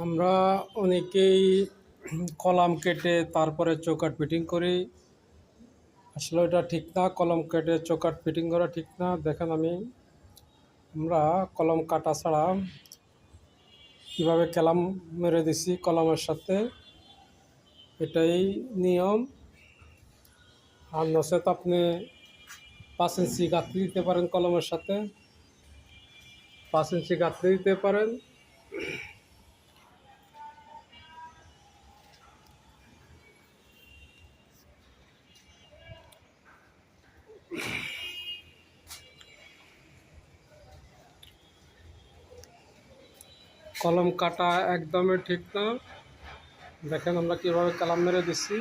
আমরা অনেকেই কলাম কেটে তারপরে চৌকাঠ ফিটিং করি। আসলে এটা ঠিক না, কলম কেটে চৌকাঠ ফিটিং করা ঠিক না। দেখেন আমরা কলম কাটা ছাড়া কীভাবে কলাম মেরে দিছি কলমের সাথে, এটাই নিয়ম। আর নচেত আপনি 5 ইঞ্চি গাঁথনি দিতে পারেন কলমের সাথে, 5 ইঞ্চি গাঁথনি দিতে পারেন। কলম কাটা একদমই ঠিক না। দেখেন আমরা কীভাবে কলম মেরে দিচ্ছি।